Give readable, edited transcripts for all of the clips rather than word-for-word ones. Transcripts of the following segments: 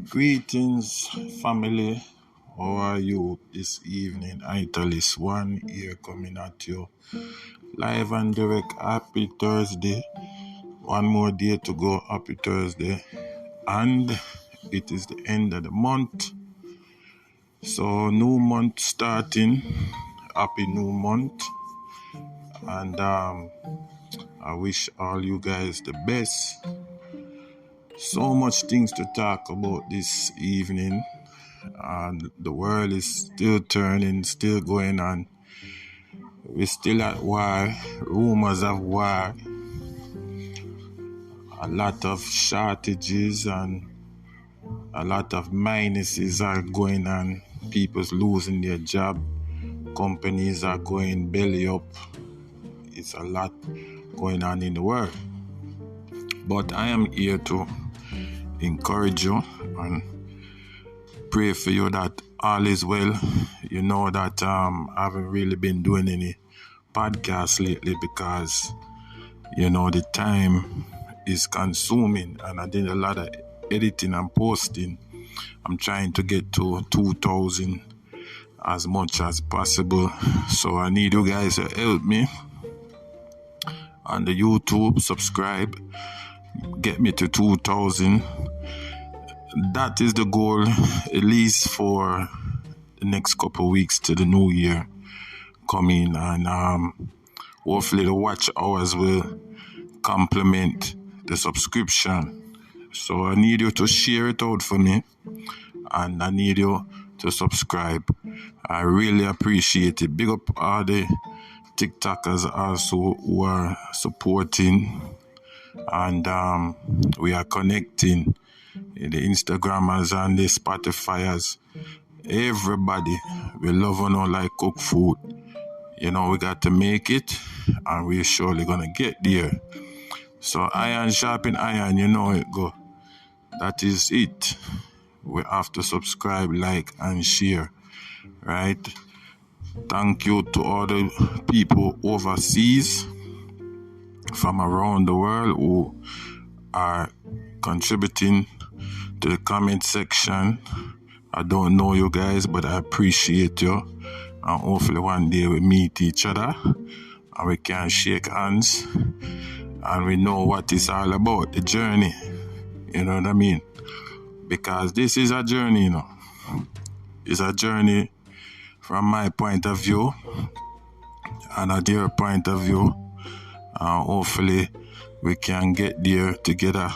Greetings, family. How are you this evening? Italis One here coming at you live and direct. Happy Thursday. One more day to go. Happy Thursday. And it is the end of the month. So, new month starting. Happy new month. And I wish all you guys the best. So much things to talk about this evening. And the world is still turning, still going on. We're still at war, rumors of war, a lot of shortages and a lot of minuses are going on. People's losing their job, companies are going belly up. It's a lot going on in the world. But I am here to encourage you and pray for you that all is well. You know that I haven't really been doing any podcasts lately because, the time is consuming and I did a lot of editing and posting. I'm trying to get to 2,000 as much as possible. So I need you guys to help me on the YouTube, subscribe, get me to 2,000. That is the goal, at least for the next couple of weeks to the new year coming, and hopefully the watch hours will complement the subscription. So I need you to share it out for me, and I need you to subscribe. I really appreciate it. Big up all the TikTokers also who are supporting, and we are connecting. The Instagrammers and the Spotifyers, everybody, we love on all like cook food. We got to make it, and we're surely gonna get there. So iron sharpen iron, you know it go. That is it. We have to subscribe, like, and share, right? Thank you to all the people overseas from around the world who are contributing to the comment section. I don't know you guys, but I appreciate you. And hopefully one day we meet each other and we can shake hands and we know what it's all about, the journey. You know what I mean? Because this is a journey, It's a journey from my point of view and a dear point of view. And hopefully we can get there together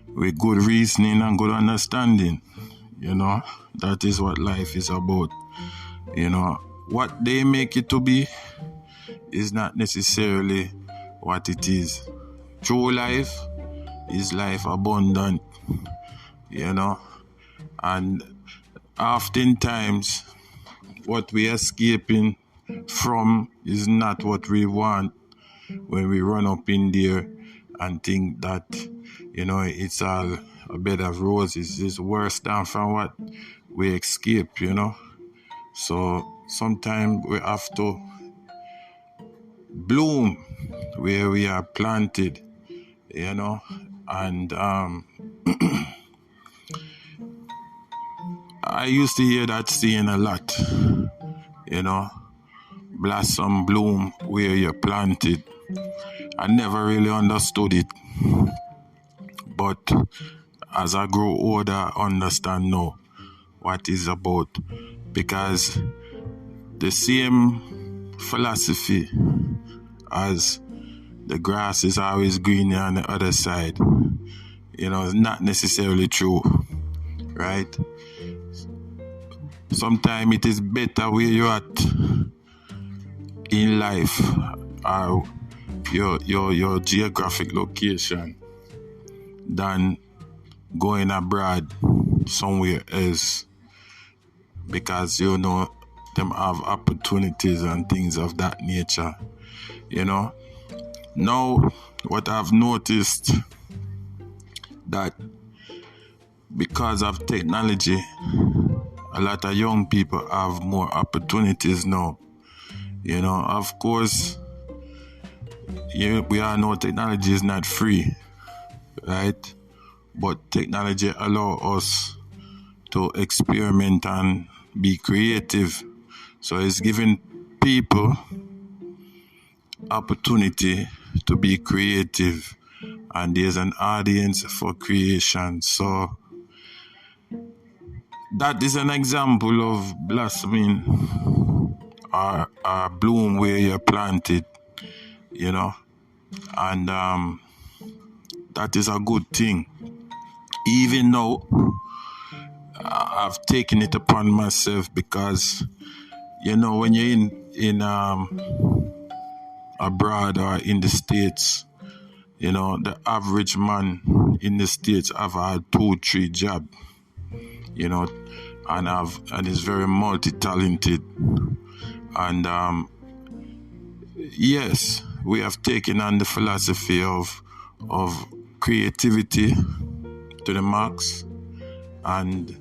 with good reasoning and good understanding. That is what life is about. What they make it to be is not necessarily what it is. True life is life abundant, and oftentimes what we are escaping from is not what we want when we run up in there and think that, it's all a bed of roses. It's worse than from what we escape, So sometimes we have to bloom where we are planted, and I used to hear that saying a lot, blossom bloom where you're planted. I never really understood it, but as I grow older, I understand now what it's about, because the same philosophy as the grass is always greener on the other side, is not necessarily true, right? Sometimes it is better where you're at in life, or your geographic location, than going abroad somewhere else, because them have opportunities and things of that nature. Now what I've noticed, that because of technology, a lot of young people have more opportunities now. Of course, we all know technology is not free, right? But technology allows us to experiment and be creative. So it's giving people opportunity to be creative, and there's an audience for creation. So that is an example of blossoming or bloom where you're planted, you know, and that is a good thing. Even though I've taken it upon myself, because when you're in abroad or in the States, the average man in the States have had 2-3 jobs, and is very multi-talented. And yes, we have taken on the philosophy of creativity to the max, and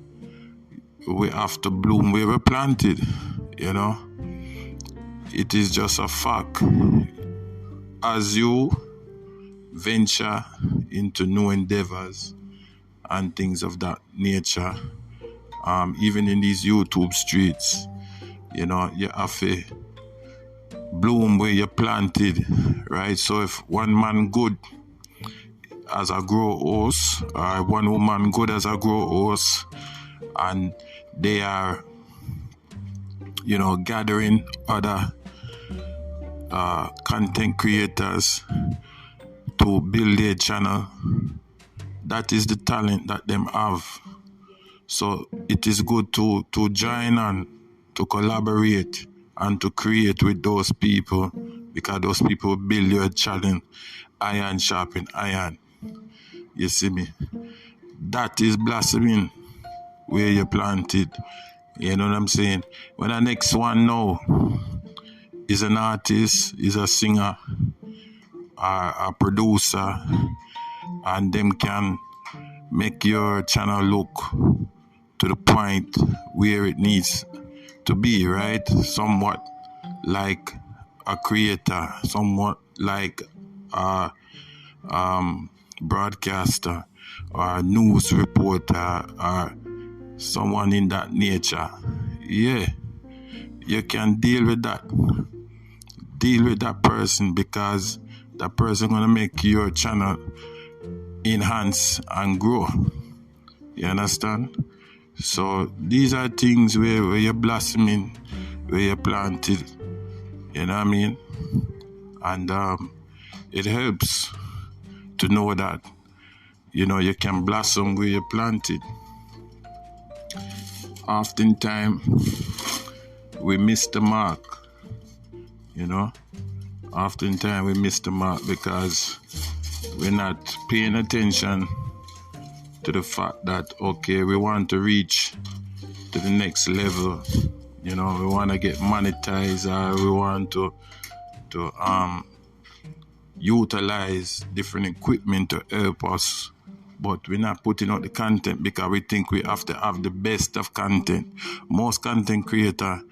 we have to bloom where we're planted. It is just a fact. As you venture into new endeavors and things of that nature, even in these YouTube streets, you have to bloom where you're planted, right? So if one man good as a grow horse, or one woman good as a grow horse, and they are, gathering other content creators to build their channel, that is the talent that them have. So it is good to join and to collaborate and to create with those people, because those people build your channel. Iron sharpen iron. You see me? That is blossoming where you planted. You know what I'm saying? When the next one now is an artist, is a singer, or a producer, and them can make your channel look to the point where it needs to be, right? Somewhat like a creator, somewhat like a broadcaster or a news reporter or someone in that nature. Yeah, you can deal with that. Deal with that person, because that person gonna make your channel enhance and grow. You understand? So these are things where you're blossoming, where you're planted. You know what I mean? And it helps to know that, you can blossom where you're planted. Oftentimes, we miss the mark, Oftentimes, we miss the mark because we're not paying attention to the fact that, okay, we want to reach to the next level. We want to get monetized, or we want to utilize different equipment to help us, but we're not putting out the content because we think we have to have the best of content. Most content creators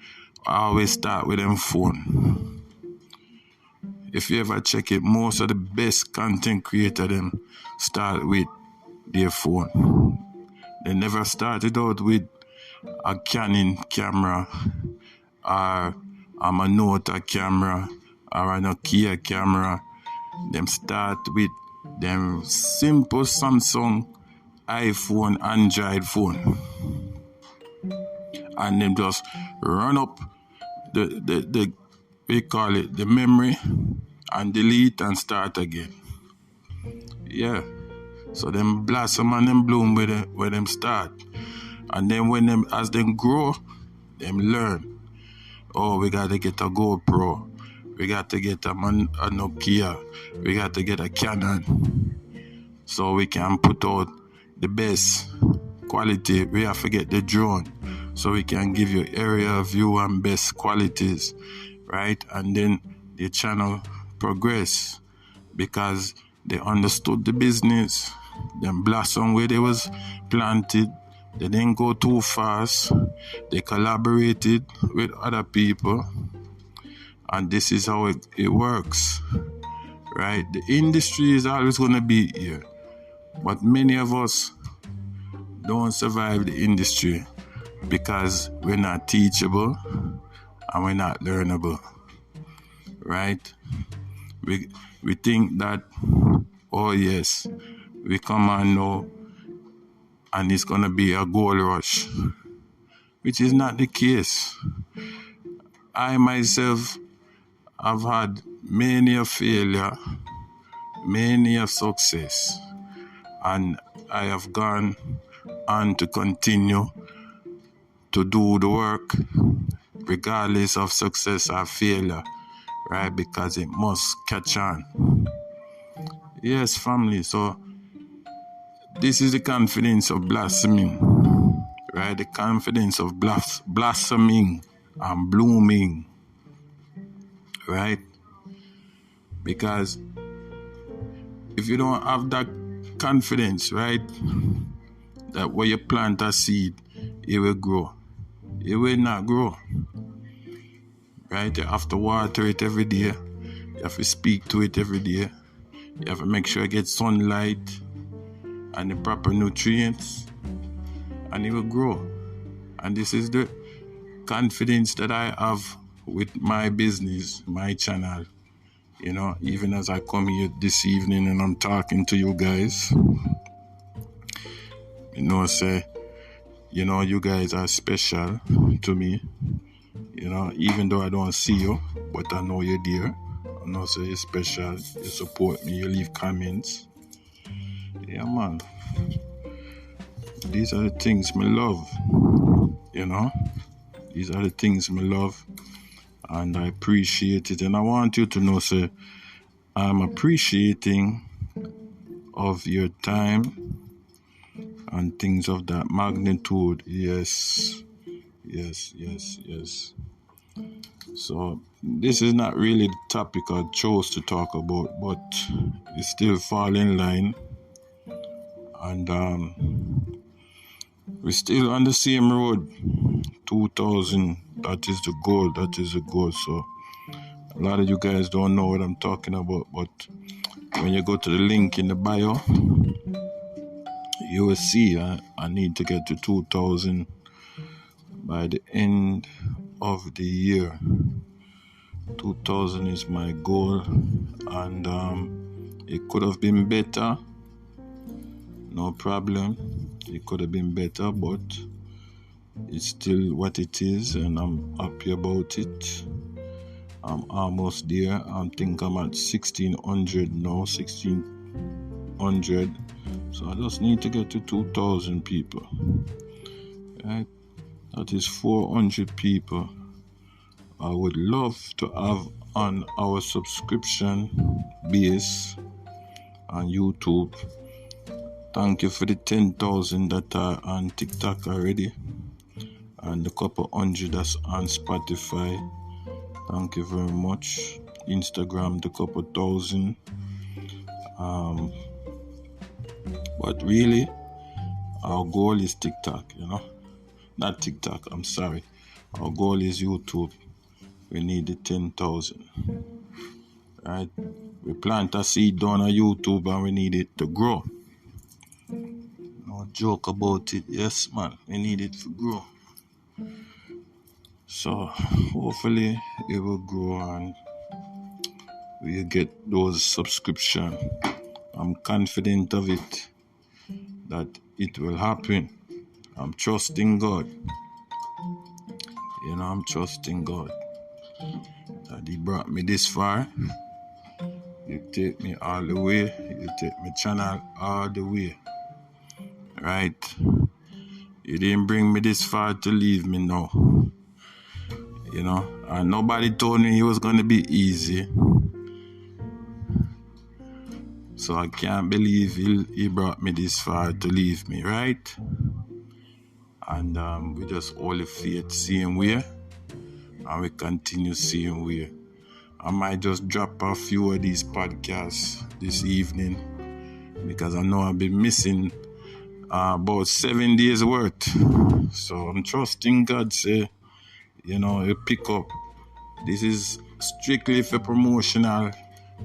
always start with them phone. If you ever check it, most of the best content creators them start with their phone. They never started out with a Canon camera, or a Minolta camera, or a Nokia camera. Them start with them simple Samsung, iPhone, Android phone, and them just run up the we call it the memory, and delete and start again. Yeah. So them blossom and them bloom where them start. And then as them grow, them learn. Oh, we got to get a GoPro. We got to get a Nokia. We got to get a Canon. So we can put out the best quality. We have to get the drone, so we can give you area view and best qualities, right? And then the channel progress because they understood the business. Them blossom where they was planted. They didn't go too fast. They collaborated with other people. And this is how it works, right? The industry is always going to be here. But many of us don't survive the industry because we're not teachable and we're not learnable, right? We think that, oh yes, we come on now and it's gonna be a gold rush, which is not the case. I myself have had many a failure, many a success, and I have gone on to continue to do the work regardless of success or failure, right? Because it must catch on. Yes, family, so this is the confidence of blossoming, right? The confidence of blossoming and blooming, right? Because if you don't have that confidence, right, that where you plant a seed, it will grow. It will not grow, right? You have to water it every day. You have to speak to it every day. You have to make sure it gets sunlight and the proper nutrients, and it will grow. And this is the confidence that I have with my business, my channel. You know, even as I come here this evening and I'm talking to you guys, you guys are special to me. You know, even though I don't see you, but I know you're there. I know you're special. You support me. You leave comments. Yeah, man. These are the things me love. You know, these are the things me love, and I appreciate it. And I want you to know, sir, I'm appreciating of your time and things of that magnitude. Yes. So this is not really the topic I chose to talk about, but it still fall in line. And we're still on the same road. 2,000, that is the goal. So a lot of you guys don't know what I'm talking about, but when you go to the link in the bio, you will see I need to get to 2,000 by the end of the year. 2,000 is my goal, and it could have been better. No problem. It could have been better, but it's still what it is, and I'm happy about it. I'm almost there. I think I'm at 1,600 now, 1,600. So I just need to get to 2,000 people. Right? That is 400 people I would love to have on our subscription base on YouTube. Thank you for the 10,000 that are on TikTok already, and the couple hundred that's on Spotify. Thank you very much. Instagram, the couple thousand. But really, our goal is TikTok, Not TikTok, I'm sorry. Our goal is YouTube. We need the 10,000. Right? We plant a seed down on YouTube and we need it to grow. No joke about it. Yes, man. We need it to grow. So, hopefully, it will grow and we'll get those subscriptions. I'm confident of it, that it will happen. I'm trusting God. I'm trusting God that He brought me this far. You take me all the way. You take my channel all the way. Right? You didn't bring me this far to leave me now. And nobody told me it was going to be easy. So I can't believe he brought me this far to leave me, right? And we just hold the faith same way. And we continue same way. I might just drop a few of these podcasts this evening, because I know I've been missing about 7 days worth. So I'm trusting God, say, he'll pick up. This is strictly for promotional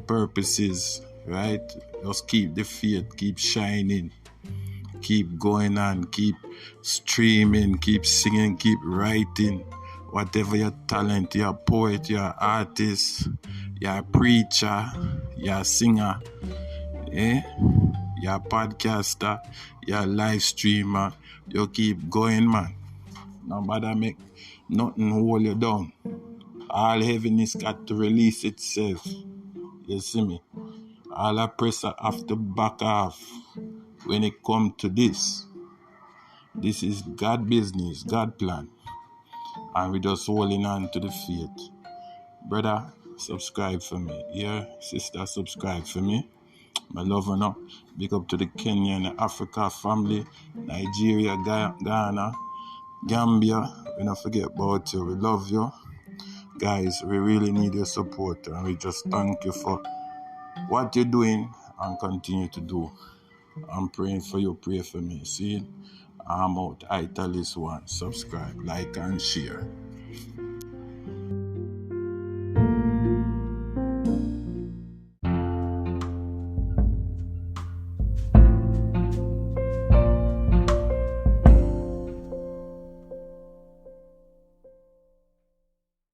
purposes, right? Just keep the faith, keep shining, keep going on, keep streaming, keep singing, keep writing. Whatever your talent, you're a poet, you're an artist, you're a preacher, you're a singer, you're a podcaster, you're a live streamer, you keep going, man. Nobody make nothing hold you down. All heaviness got to release itself. You see me? All oppressor have to back off when it come to this. This is God business, God plan. And we just holding on to the faith. Brother, subscribe for me. Yeah, sister, subscribe for me. My love and up. Big up to the Kenya and the Africa family. Nigeria, Ghana, Gambia. We don't forget about you. We love you. Guys, we really need your support. And we just thank you for what you're doing and continue to do. I'm praying for you. Pray for me. See? I'm out. Italy's one. Subscribe, like, and share.